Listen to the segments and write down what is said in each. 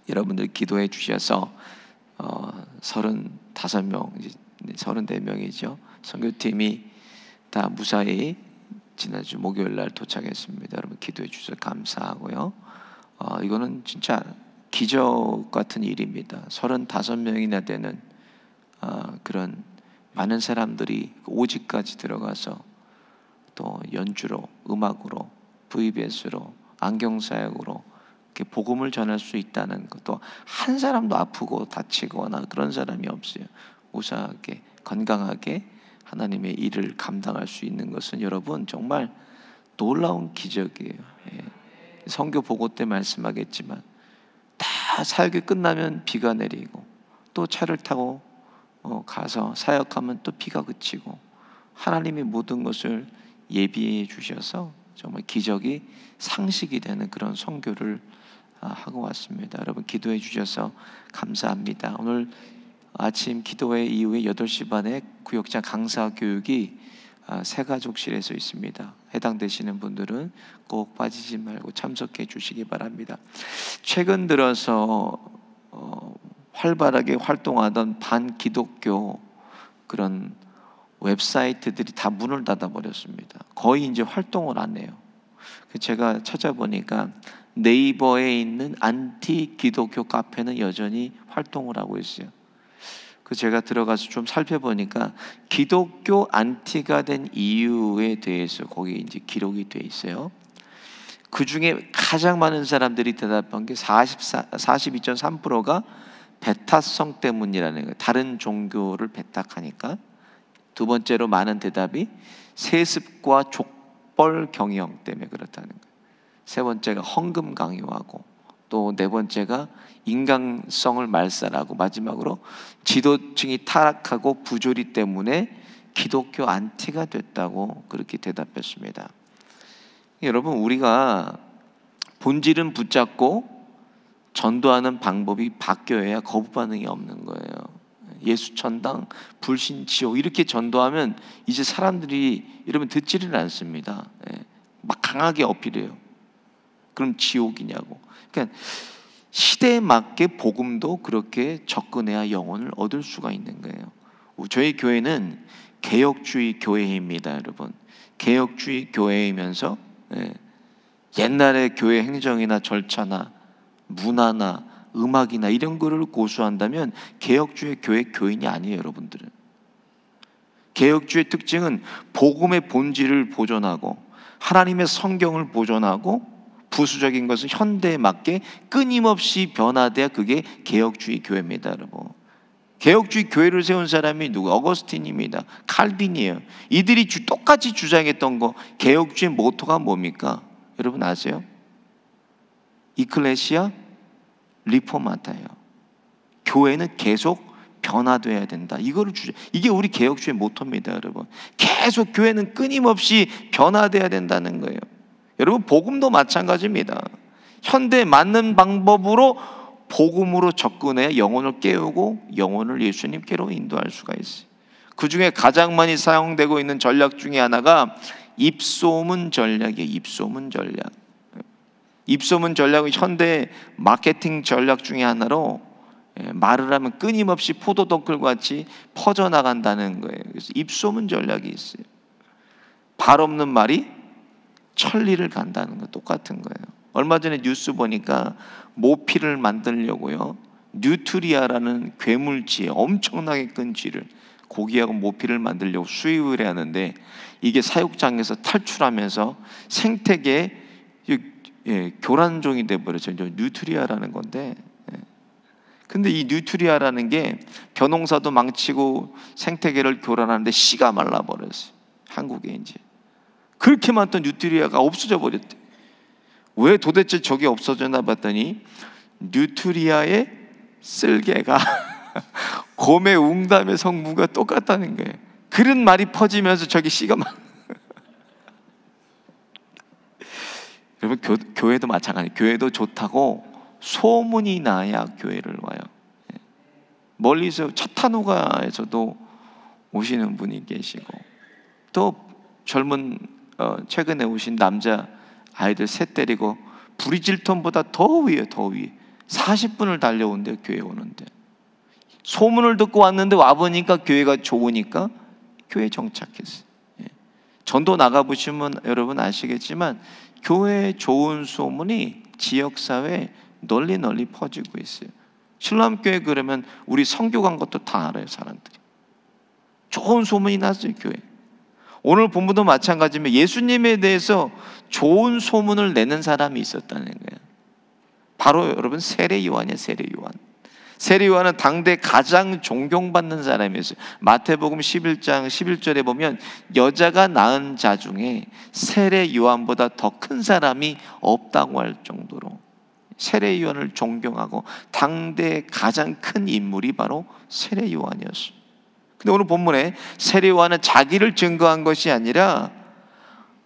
여러분들 기도해 주셔서 35명, 이제 34명이죠. 선교팀이 다 무사히 지난주 목요일 날 도착했습니다. 여러분 기도해 주셔서 감사하고요. 이거는 진짜 기적 같은 일입니다. 35명이나 되는 그런 많은 사람들이 오직까지 들어가서 또 연주로, 음악으로, VBS로, 안경사역으로 이렇게 복음을 전할 수 있다는 것도, 한 사람도 아프고 다치거나 그런 사람이 없어요. 무사하게 건강하게 하나님의 일을 감당할 수 있는 것은 여러분 정말 놀라운 기적이에요. 선교 보고 때 말씀하겠지만 다 사역이 끝나면 비가 내리고 또 차를 타고 가서 사역하면 또 비가 그치고, 하나님이 모든 것을 예비해 주셔서 정말 기적이 상식이 되는 그런 선교를 하고 왔습니다. 여러분 기도해 주셔서 감사합니다. 오늘 아침 기도회 이후에 8시 반에 구역장 강사 교육이 새가족실에서 있습니다. 해당되시는 분들은 꼭 빠지지 말고 참석해 주시기 바랍니다. 최근 들어서 활발하게 활동하던 반기독교 그런 웹사이트들이 다 문을 닫아 버렸습니다. 거의 이제 활동을 안 해요. 제가 찾아보니까 네이버에 있는 안티 기독교 카페는 여전히 활동을 하고 있어요. 제가 들어가서 좀 살펴보니까 기독교 안티가 된 이유에 대해서 거기 이제 기록이 돼 있어요. 그 중에 가장 많은 사람들이 대답한 게 42.3%가 배타성 때문이라는 거예요. 다른 종교를 배탁하니까. 두 번째로 많은 대답이 세습과 족벌 경영 때문에 그렇다는 거예요. 세 번째가 헌금 강요하고, 또 네 번째가 인간성을 말살하고, 마지막으로 지도층이 타락하고 부조리 때문에 기독교 안티가 됐다고 그렇게 대답했습니다. 여러분, 우리가 본질은 붙잡고 전도하는 방법이 바뀌어야 거부 반응이 없는 거예요. 예수 천당, 불신 지옥 이렇게 전도하면 이제 사람들이 여러분 듣지를 않습니다. 막 강하게 어필해요. 그럼 지옥이냐고. 그러니까 시대에 맞게 복음도 그렇게 접근해야 영혼을 얻을 수가 있는 거예요. 저희 교회는 개혁주의 교회입니다, 여러분. 개혁주의 교회이면서 옛날의 교회 행정이나 절차나 문화나 음악이나 이런 거를 고수한다면 개혁주의 교회 교인이 아니에요, 여러분들은. 개혁주의 특징은 복음의 본질을 보존하고 하나님의 성경을 보존하고 부수적인 것은 현대에 맞게 끊임없이 변화돼야 그게 개혁주의 교회입니다, 여러분. 개혁주의 교회를 세운 사람이 누구? 어거스틴입니다. 칼빈이에요. 이들이 똑같이 주장했던 거, 개혁주의 모토가 뭡니까? 여러분 아세요? 이클레시아 리포마타예요. 교회는 계속 변화돼야 된다. 이게 우리 개혁주의 모토입니다, 여러분. 계속 교회는 끊임없이 변화돼야 된다는 거예요. 여러분 복음도 마찬가지입니다. 현대에 맞는 방법으로 복음으로 접근해 영혼을 깨우고 영혼을 예수님께로 인도할 수가 있어요. 그 중에 가장 많이 사용되고 있는 전략 중에 하나가 입소문 전략이에요. 입소문 전략. 입소문 전략은 현대 마케팅 전략 중에 하나로, 말을 하면 끊임없이 포도덩굴 같이 퍼져나간다는 거예요. 그래서 입소문 전략이 있어요. 발 없는 말이 천리를 간다는 거 똑같은 거예요. 얼마 전에 뉴스 보니까 모피를 만들려고요, 뉴트리아라는 괴물쥐에 엄청나게 큰 쥐를, 고기하고 모피를 만들려고 수입을 해야 하는데 이게 사육장에서 탈출하면서 생태계에 교란종이 돼버렸죠. 뉴트리아라는 건데, 근데 이 뉴트리아라는 게 벼농사도 망치고 생태계를 교란하는데 씨가 말라버렸어요. 한국에 이제 그렇게 많던 뉴트리아가 없어져 버렸대. 왜 도대체 저게 없어졌나 봤더니 뉴트리아의 쓸개가 곰의 웅담의 성무가 똑같다는 거예요. 그런 말이 퍼지면서 저기 씨가 여러분 교회도 마찬가지. 교회도 좋다고 소문이 나야 교회를 와요. 멀리서 차타누가에서도 오시는 분이 계시고, 또 젊은 최근에 오신 남자 아이들 셋 데리고 브리질톤보다 더 위에 40분을 달려온대요. 교회 오는데. 소문을 듣고 왔는데 와보니까 교회가 좋으니까 교회에 정착했어요. 전도 나가보시면 여러분 아시겠지만 교회의 좋은 소문이 지역사회에 널리 퍼지고 있어요. 신랑교회 그러면 우리 선교 간 것도 다 알아요. 사람들이. 좋은 소문이 났어요. 교회. 오늘 본문도 마찬가지면 예수님에 대해서 좋은 소문을 내는 사람이 있었다는 거예요. 바로 여러분 세례 요한이에요. 세례 요한. 세례 요한은 당대 가장 존경받는 사람이었어요. 마태복음 11장 11절에 보면 여자가 낳은 자 중에 세례 요한보다 더 큰 사람이 없다고 할 정도로 세례 요한을 존경하고 당대 가장 큰 인물이 바로 세례 요한이었어요. 근데 오늘 본문에 세례 요한은 자기를 증거한 것이 아니라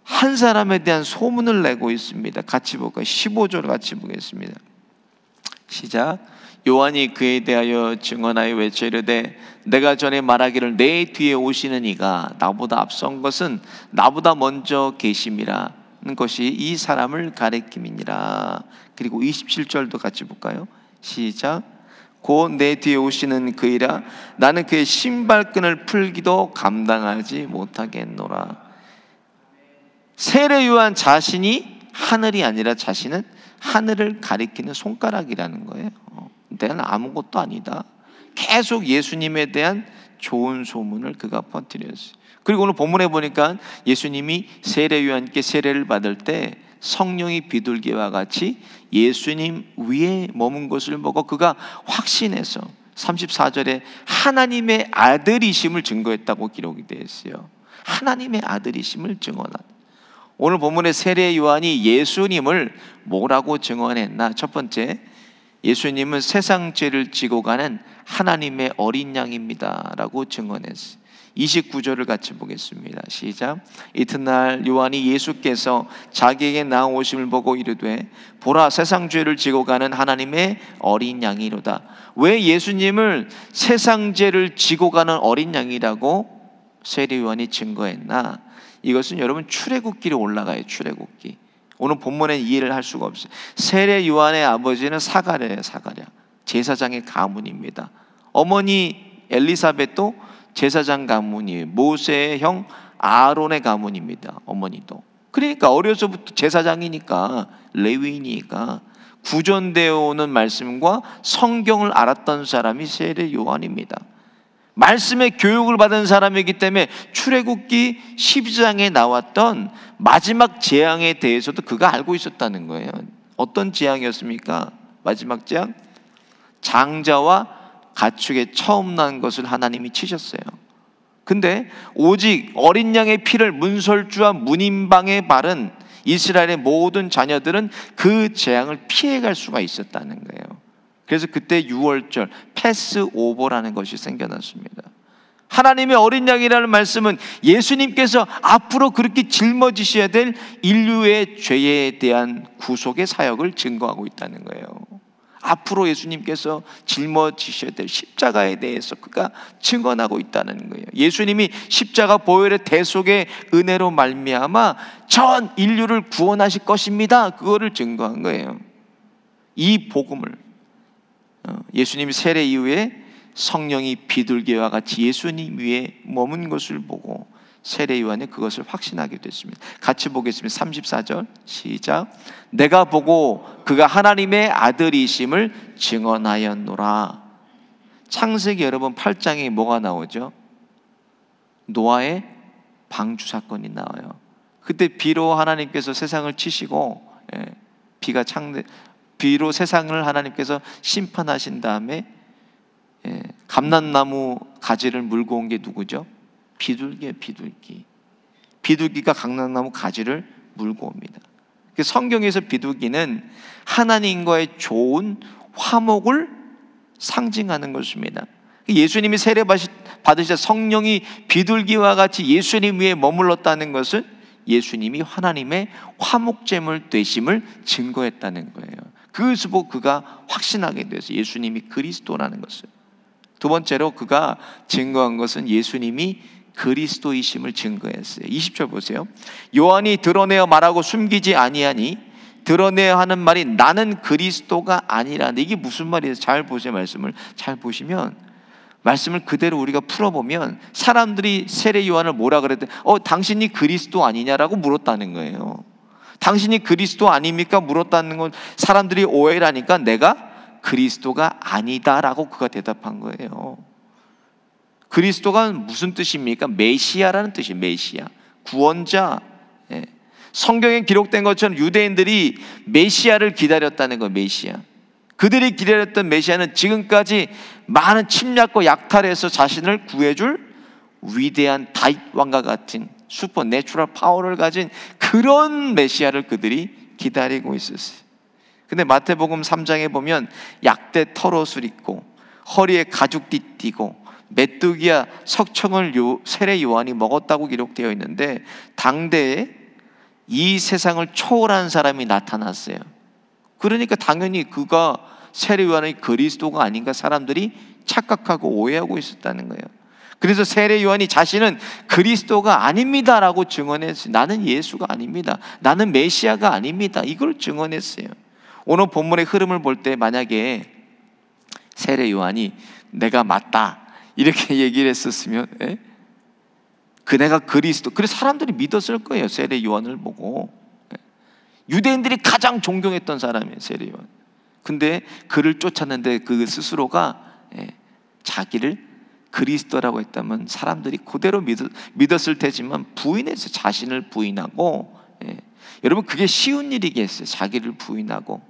한 사람에 대한 소문을 내고 있습니다. 같이 볼까요? 15절 같이 보겠습니다. 시작. 요한이 그에 대하여 증언하여 외쳐 이르되 내가 전에 말하기를 내 뒤에 오시는 이가 나보다 앞선 것은 나보다 먼저 계심이라는 것이 이 사람을 가리킴이니라. 그리고 27절도 같이 볼까요? 시작. 곧 내 뒤에 오시는 그이라 나는 그의 신발끈을 풀기도 감당하지 못하겠노라. 세례 요한 자신이 하늘이 아니라 자신은 하늘을 가리키는 손가락이라는 거예요. 내는 아무것도 아니다. 계속 예수님에 대한 좋은 소문을 그가 퍼뜨렸어요. 그리고 오늘 본문에 보니까 예수님이 세례 요한께 세례를 받을 때 성령이 비둘기와 같이 예수님 위에 머문 것을 보고 그가 확신해서 34절에 하나님의 아들이심을 증거했다고 기록이 되어 있어요. 하나님의 아들이심을 증언한. 오늘 본문의 세례 요한이 예수님을 뭐라고 증언했나? 첫 번째, 예수님은 세상 죄를 지고 가는 하나님의 어린 양입니다 라고 증언했어요. 29절을 같이 보겠습니다. 시작. 이튿날 요한이 예수께서 자기에게 나오심을 보고 이르되 보라 세상 죄를 지고 가는 하나님의 어린 양이로다. 왜 예수님을 세상 죄를 지고 가는 어린 양이라고 세례 요한이 증거했나? 이것은 여러분 출애굽기로 올라가요. 출애굽기. 오늘 본문에 이해를 할 수가 없어요. 세례 요한의 아버지는 사가랴예요. 사가랴. 제사장의 가문입니다. 어머니 엘리사벳도 제사장 가문이에요. 모세의 형 아론의 가문입니다. 어머니도. 그러니까 어려서부터 제사장이니까 레위인이니까 구전되어 오는 말씀과 성경을 알았던 사람이 세례 요한입니다. 말씀의 교육을 받은 사람이기 때문에 출애굽기 12장에 나왔던 마지막 재앙에 대해서도 그가 알고 있었다는 거예요. 어떤 재앙이었습니까? 마지막 재앙? 장자와 가축에 처음 난 것을 하나님이 치셨어요. 근데 오직 어린 양의 피를 문설주와 문인방에 바른 이스라엘의 모든 자녀들은 그 재앙을 피해갈 수가 있었다는 거예요. 그래서 그때 6월절 패스오버라는 것이 생겨났습니다. 하나님의 어린 양이라는 말씀은 예수님께서 앞으로 그렇게 짊어지셔야 될 인류의 죄에 대한 구속의 사역을 증거하고 있다는 거예요. 앞으로 예수님께서 짊어지셔야 될 십자가에 대해서 그가 증언하고 있다는 거예요. 예수님이 십자가 보혈의 대속의 은혜로 말미암아 전 인류를 구원하실 것입니다. 그거를 증거한 거예요. 이 복음을 예수님이 세례 이후에 성령이 비둘기와 같이 예수님 위에 머문 것을 보고 세례 요한이 그것을 확신하게 됐습니다. 같이 보겠습니다. 34절 시작. 내가 보고 그가 하나님의 아들이심을 증언하였노라. 창세기 여러분 8장에 뭐가 나오죠? 노아의 방주 사건이 나와요. 그때 비로 하나님께서 세상을 치시고 비로 세상을 하나님께서 심판하신 다음에 감람나무 가지를 물고 온 게 누구죠? 비둘기예요. 비둘기가 감람나무 가지를 물고 옵니다. 성경에서 비둘기는 하나님과의 좋은 화목을 상징하는 것입니다. 예수님이 세례 받으실 성령이 비둘기와 같이 예수님 위에 머물렀다는 것은 예수님이 하나님의 화목제물 되심을 증거했다는 거예요. 그것을 보고 그가 확신하게 됐어요. 예수님이 그리스도라는 것을. 두 번째로 그가 증거한 것은 예수님이 그리스도이심을 증거했어요. 20절 보세요. 요한이 드러내어 말하고 숨기지 아니하니 드러내야 하는 말이 나는 그리스도가 아니라는데, 이게 무슨 말이에요? 잘 보세요. 말씀을 잘 보시면, 말씀을 그대로 우리가 풀어보면 사람들이 세례 요한을 뭐라 그랬더니 당신이 그리스도 아니냐라고 물었다는 거예요. 당신이 그리스도 아닙니까? 물었다는 건 사람들이 오해를 하니까 내가 그리스도가 아니다라고 그가 대답한 거예요. 그리스도가 무슨 뜻입니까? 메시아라는 뜻이에요. 메시아, 구원자. 성경에 기록된 것처럼 유대인들이 메시아를 기다렸다는 거예요. 메시아. 그들이 기다렸던 메시아는 지금까지 많은 침략과 약탈에서 자신을 구해줄 위대한 다윗 왕과 같은 슈퍼 내추럴 파워를 가진 그런 메시아를 그들이 기다리고 있었어요. 근데 마태복음 3장에 보면 약대 털옷을 입고 허리에 가죽띠 띠고 메뚜기와 석청을 세례 요한이 먹었다고 기록되어 있는데, 당대에 이 세상을 초월한 사람이 나타났어요. 그러니까 당연히 그가 세례 요한의 그리스도가 아닌가 사람들이 착각하고 오해하고 있었다는 거예요. 그래서 세례 요한이 자신은 그리스도가 아닙니다라고 증언했어요. 나는 예수가 아닙니다. 나는 메시아가 아닙니다. 이걸 증언했어요. 오늘 본문의 흐름을 볼 때 만약에 세례 요한이 내가 맞다 이렇게 얘기를 했었으면, 내가 그리스도, 그래서 사람들이 믿었을 거예요. 세례 요한을 보고. 유대인들이 가장 존경했던 사람이에요, 세례 요한. 근데 그를 쫓았는데 그 스스로가 자기를 그리스도라고 했다면 사람들이 그대로 믿었을 테지만 부인해서 자신을 부인하고, 여러분 그게 쉬운 일이겠어요. 자기를 부인하고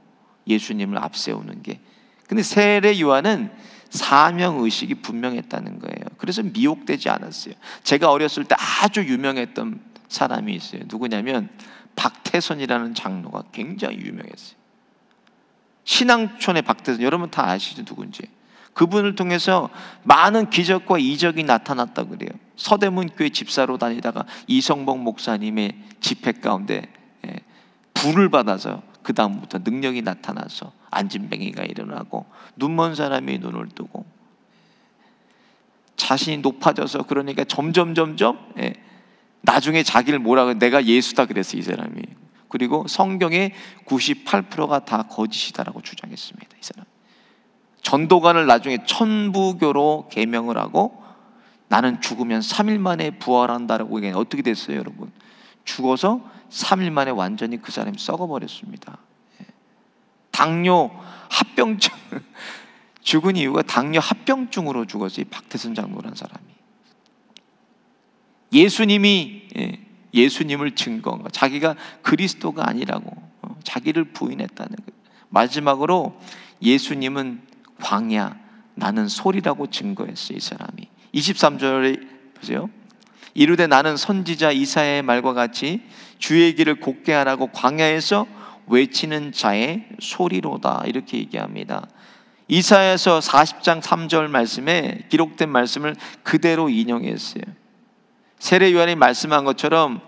예수님을 앞세우는 게. 근데 세례 요한은 사명의식이 분명했다는 거예요. 그래서 미혹되지 않았어요. 제가 어렸을 때 아주 유명했던 사람이 있어요. 누구냐면 박태선이라는 장로가 굉장히 유명했어요. 신앙촌의 박태선, 여러분 다 아시죠? 누군지. 그분을 통해서 많은 기적과 이적이 나타났다고 그래요. 서대문 교회 집사로 다니다가 이성복 목사님의 집회 가운데 불을 받아서 그 다음부터 능력이 나타나서 안진뱅이가 일어나고 눈먼 사람이 눈을 뜨고 자신이 높아져서, 그러니까 점점 나중에 자기를 뭐라고, 내가 예수다 그랬어요, 이 사람이. 그리고 성경의 98%가 다 거짓이다라고 주장했습니다, 이 사람. 전도관을 나중에 천부교로 개명을 하고 나는 죽으면 3일 만에 부활한다라고 얘기해. 어떻게 됐어요, 여러분? 죽어서 3일 만에 완전히 그 사람이 썩어버렸습니다. 당뇨 합병증 죽은 이유가 당뇨 합병증으로 죽었어요. 이 박태선 장로라는 사람이. 예수님을 증거한 거, 자기가 그리스도가 아니라고 자기를 부인했다는 거예요. 마지막으로 예수님은 광야, 나는 소리라고 증거했어요, 이 사람이. 23절에 보세요. 이르되 나는 선지자 이사야의 말과 같이 주의 길을 곧게 하라고 광야에서 외치는 자의 소리로다, 이렇게 얘기합니다. 이사야서 40장 3절 말씀에 기록된 말씀을 그대로 인용했어요. 세례 요한이 말씀한 것처럼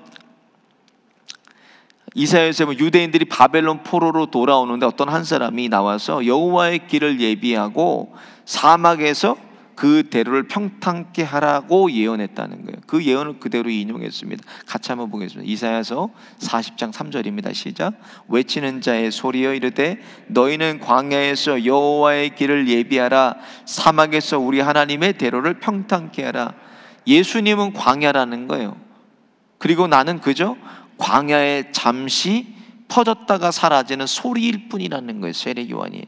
이사야에서 보면 유대인들이 바벨론 포로로 돌아오는데 어떤 한 사람이 나와서 여호와의 길을 예비하고 사막에서 그 대로를 평탄케 하라고 예언했다는 거예요. 그 예언을 그대로 인용했습니다. 같이 한번 보겠습니다. 이사야서 40장 3절입니다. 시작. 외치는 자의 소리여 이르되 너희는 광야에서 여호와의 길을 예비하라, 사막에서 우리 하나님의 대로를 평탄케 하라. 예수님은 광야라는 거예요. 그리고 나는 그저 광야에 잠시 퍼졌다가 사라지는 소리일 뿐이라는 거예요, 세례 요한이.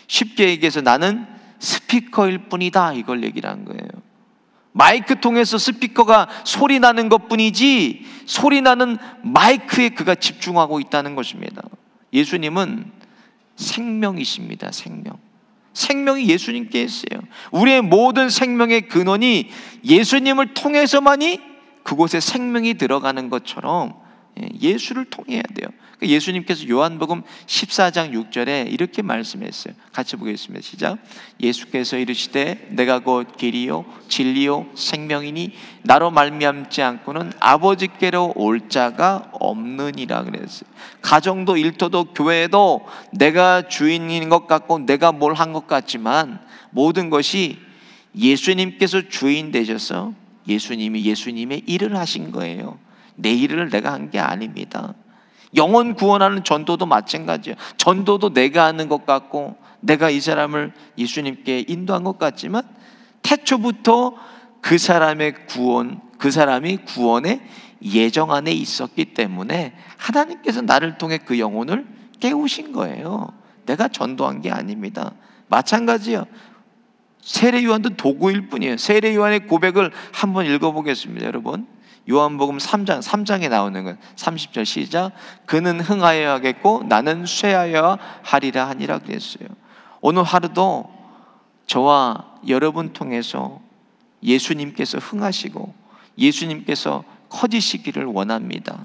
쉽게 얘기해서 나는 스피커일 뿐이다, 이걸 얘기를 한 거예요. 마이크 통해서 스피커가 소리 나는 것뿐이지 소리 나는 마이크에 그가 집중하고 있다는 것입니다. 예수님은 생명이십니다. 생명이 예수님께 있어요. 우리의 모든 생명의 근원이 예수님을 통해서만이 그곳에 생명이 들어가는 것처럼 예수를 통해야 돼요. 예수님께서 요한복음 14장 6절에 이렇게 말씀했어요. 같이 보겠습니다. 시작. 예수께서 이르시되 내가 곧 길이요 진리요 생명이니 나로 말미암지 않고는 아버지께로 올 자가 없느니라 그랬어요. 가정도 일터도 교회도 내가 주인인 것 같고 내가 뭘 한 것 같지만 모든 것이 예수님께서 주인 되셔서 예수님이 예수님의 일을 하신 거예요. 내 일을 내가 한 게 아닙니다. 영혼 구원하는 전도도 마찬가지예요. 전도도 내가 하는 것 같고 내가 이 사람을 예수님께 인도한 것 같지만 태초부터 그 사람의 구원, 그 사람이 구원의 예정 안에 있었기 때문에 하나님께서 나를 통해 그 영혼을 깨우신 거예요. 내가 전도한 게 아닙니다. 마찬가지예요. 세례 요한도 도구일 뿐이에요. 세례 요한의 고백을 한번 읽어보겠습니다. 여러분, 요한복음 3장에 나오는 건 30절 시작. 그는 흥하여야 하겠고 나는 쇠하여야 하리라 하니라 그랬어요. 오늘 하루도 저와 여러분 통해서 예수님께서 흥하시고 예수님께서 커지시기를 원합니다.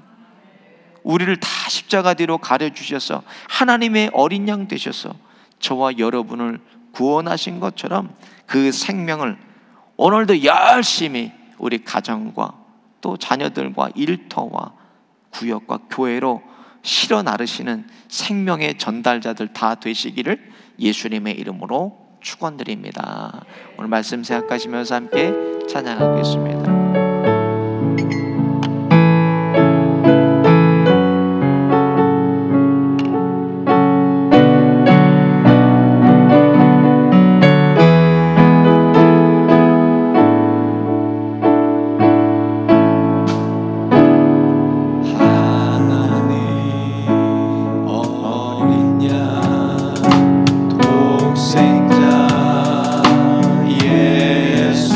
우리를 다 십자가 뒤로 가려주셔서 하나님의 어린 양 되셔서 저와 여러분을 구원하신 것처럼 그 생명을 오늘도 열심히 우리 가정과 또 자녀들과 일터와 구역과 교회로 실어 나르시는 생명의 전달자들 다 되시기를 예수님의 이름으로 축원드립니다. 오늘 말씀 생각하시면서 함께 찬양하겠습니다. 생자 예수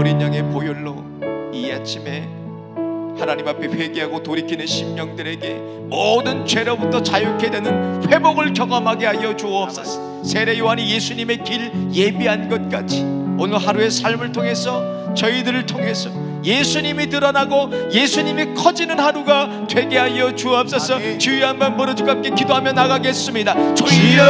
어린 양의 보혈로 이 아침에 하나님 앞에 회개하고 돌이키는 심령들에게 모든 죄로부터 자유케 되는 회복을 경험하게 하여 주옵소서. 세례 요한이 예수님의 길 예비한 것 같이 오늘 하루의 삶을 통해서 저희들을 통해서 예수님이 드러나고 예수님이 커지는 하루가 되게 하여 주옵소서. 주여 한번 부르짖고 함께 기도하며 나가겠습니다. 주여